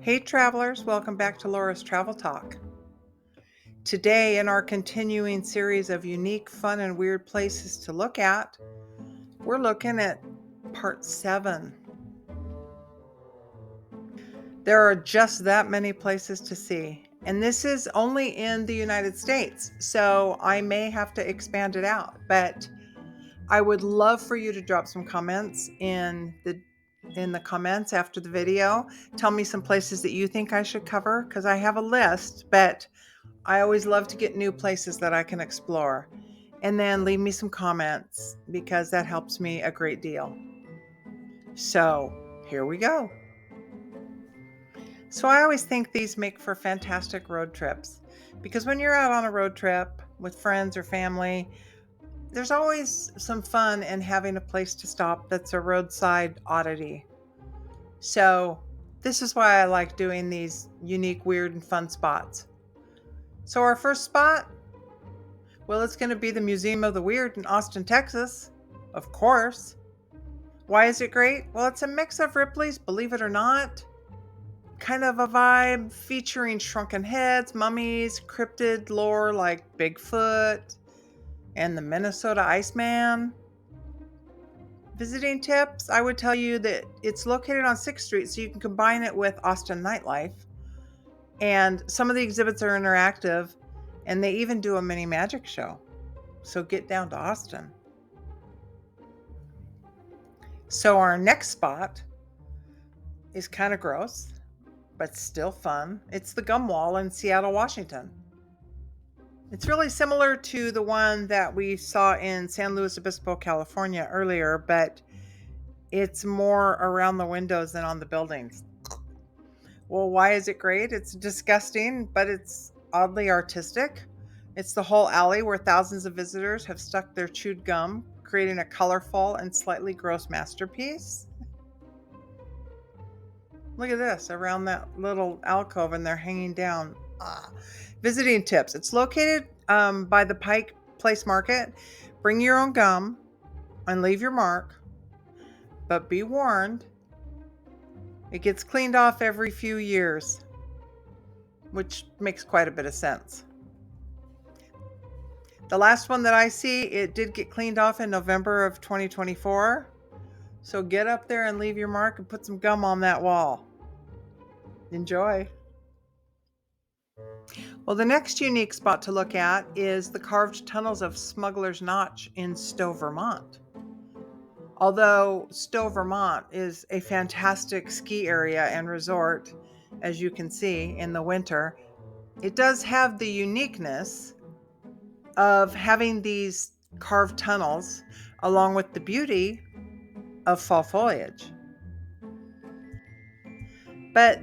Hey travelers, welcome back to Laura's Travel Talk. Today, in our continuing series of unique, fun, and weird places to look at, we're looking at part 7. There are just that many places to see, and this is only in the United States, so I may have to expand it out, but I would love for you to drop some comments in the comments after the video. Tell me some places that you think I should cover because I have a list, but I always love to get new places that I can explore. And then leave me some comments because that helps me a great deal. So, here we go. So, I always think these make for fantastic road trips because when you're out on a road trip with friends or family, there's always some fun in having a place to stop that's a roadside oddity. So, this is why I like doing these unique, weird, and fun spots. So, our first spot, well, it's going to be the Museum of the Weird in Austin, Texas. Of course. Why is it great? Well, it's a mix of Ripley's Believe It or Not, kind of a vibe featuring shrunken heads, mummies, cryptid lore like Bigfoot and the Minnesota Iceman. Visiting tips, I would tell you that it's located on 6th Street, so you can combine it with Austin nightlife. And some of the exhibits are interactive, and they even do a mini magic show. So get down to Austin. So our next spot is kind of gross, but still fun. It's the Gum Wall in Seattle, Washington. It's really similar to the one that we saw in San Luis Obispo, California earlier, but it's more around the windows than on the buildings. Well, why is it great? It's disgusting, but it's oddly artistic. It's the whole alley where thousands of visitors have stuck their chewed gum, creating a colorful and slightly gross masterpiece. Look at this around that little alcove, and they're hanging down. Visiting tips. It's located by the Pike Place Market. Bring your own gum and leave your mark, but be warned, it gets cleaned off every few years, which makes quite a bit of sense. The last one that I see, it did get cleaned off in November of 2024. So get up there and leave your mark and put some gum on that wall. Enjoy. Well, the next unique spot to look at is the carved Tunnels of Smugglers Notch in Stowe, Vermont. Although Stowe, Vermont is a fantastic ski area and resort, as you can see in the winter, it does have the uniqueness of having these carved tunnels along with the beauty of fall foliage. But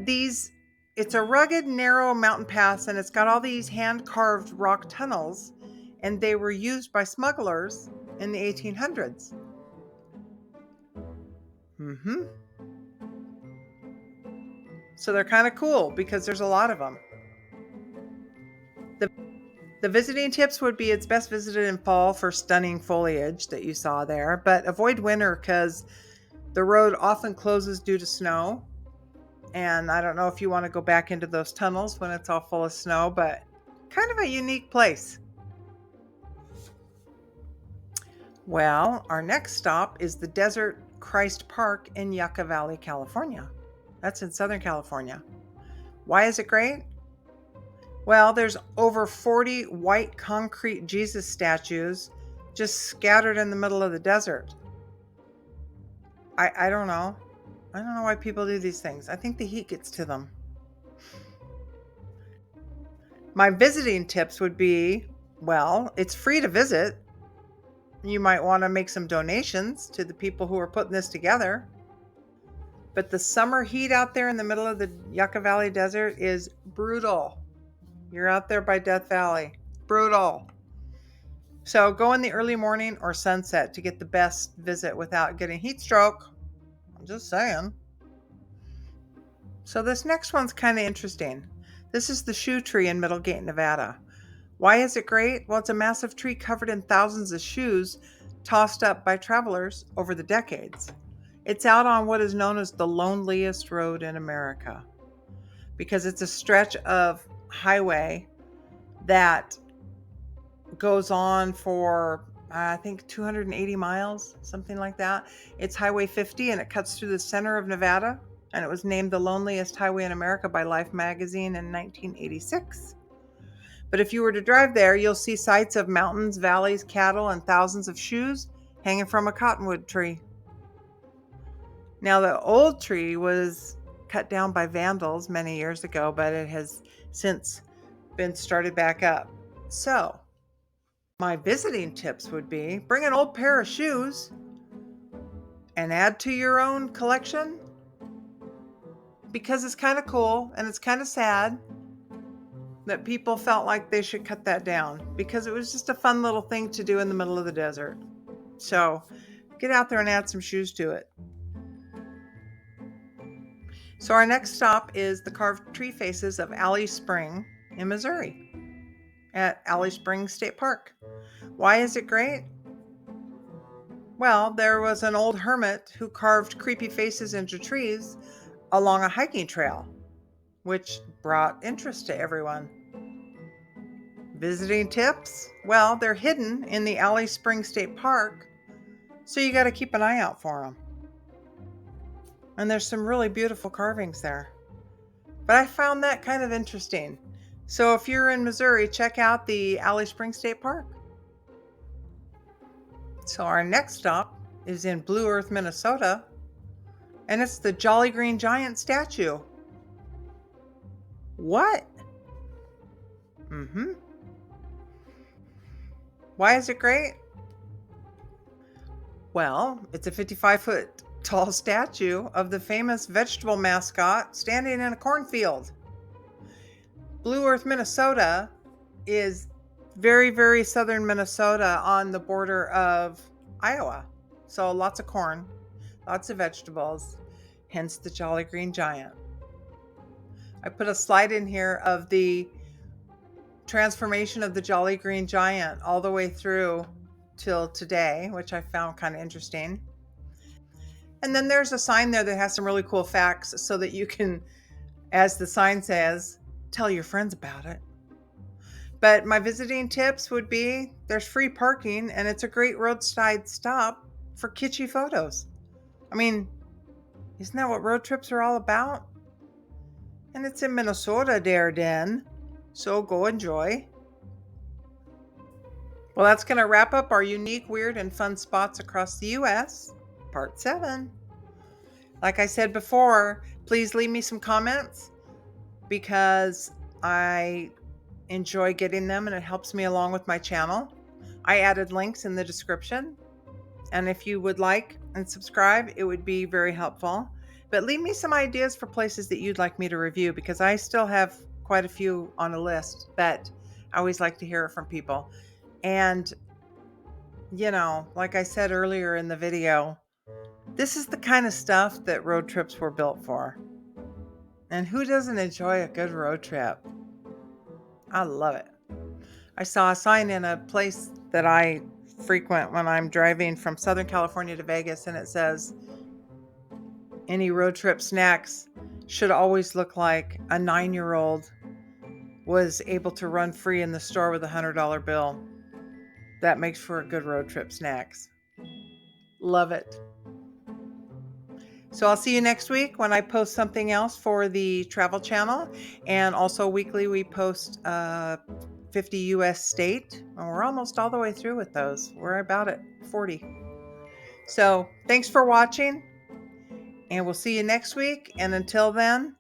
it's a rugged, narrow mountain pass, and it's got all these hand-carved rock tunnels, and they were used by smugglers in the 1800s. So they're kind of cool because there's a lot of them. The visiting tips would be it's best visited in fall for stunning foliage that you saw there, but avoid winter because the road often closes due to snow. And I don't know if you want to go back into those tunnels when it's all full of snow, but kind of a unique place. Well, our next stop is the Desert Christ Park in Yucca Valley, California. That's in Southern California. Why is it great? Well, there's over 40 white concrete Jesus statues just scattered in the middle of the desert. I don't know. I don't know why people do these things. I think the heat gets to them. My visiting tips would be, well, it's free to visit. You might want to make some donations to the people who are putting this together. But the summer heat out there in the middle of the Yucca Valley desert is brutal. You're out there by Death Valley. Brutal. So go in the early morning or sunset to get the best visit without getting heat stroke. I'm just saying. So this next one's kind of interesting. This is the shoe tree in Middlegate, Nevada. Why is it great? Well, it's a massive tree covered in thousands of shoes tossed up by travelers over the decades. It's out on what is known as the loneliest road in America. because it's a stretch of highway that goes on for I think 280 miles, something like that. It's Highway 50 and it cuts through the center of Nevada, and it was named the loneliest highway in America by Life magazine in 1986. But if you were to drive there, you'll see sights of mountains, valleys, cattle, and thousands of shoes hanging from a cottonwood tree. Now, the old tree was cut down by vandals many years ago, but it has since been started back up. So, my visiting tips would be bring an old pair of shoes and add to your own collection, because it's kind of cool and it's kind of sad that people felt like they should cut that down, because it was just a fun little thing to do in the middle of the desert. So get out there and add some shoes to it. So our next stop is the carved tree faces of Alley Spring in Missouri at Alley Spring State Park. Why is it great? Well, there was an old hermit who carved creepy faces into trees along a hiking trail, which brought interest to everyone. Visiting tips? Well, they're hidden in the Alley Spring State Park, so you got to keep an eye out for them. And there's some really beautiful carvings there. But I found that kind of interesting. So if you're in Missouri, check out the Alley Spring State Park. So our next stop is in Blue Earth, Minnesota, and it's the Jolly Green Giant statue. What? Why is it great? Well, it's a 55-foot tall statue of the famous vegetable mascot standing in a cornfield. Blue Earth, Minnesota is very, very southern Minnesota on the border of Iowa. So lots of corn, lots of vegetables, hence the Jolly Green Giant. I put a slide in here of the transformation of the Jolly Green Giant all the way through till today, which I found kind of interesting. And then there's a sign there that has some really cool facts so that you can, as the sign says, tell your friends about it. But my visiting tips would be there's free parking and it's a great roadside stop for kitschy photos. I mean, isn't that what road trips are all about? And it's in Minnesota, there den. So go enjoy. Well, that's going to wrap up our unique, weird, and fun spots across the U.S. Part 7. Like I said before, please leave me some comments because I enjoy getting them and it helps me along with my channel. I added links in the description. And if you would like and subscribe, it would be very helpful. But leave me some ideas for places that you'd like me to review, because I still have quite a few on a list, but I always like to hear it from people. And, you know, like I said earlier in the video, this is the kind of stuff that road trips were built for. And who doesn't enjoy a good road trip? I love it. I saw a sign in a place that I frequent when I'm driving from Southern California to Vegas, and it says, any road trip snacks should always look like a 9-year-old was able to run free in the store with a $100 bill. That makes for a good road trip snacks. Love it. So I'll see you next week when I post something else for the travel channel. And also weekly we post 50 US state. And we're almost all the way through with those. We're about at 40. So thanks for watching. And we'll see you next week. And until then,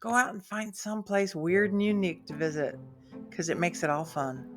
go out and find someplace weird and unique to visit, because it makes it all fun.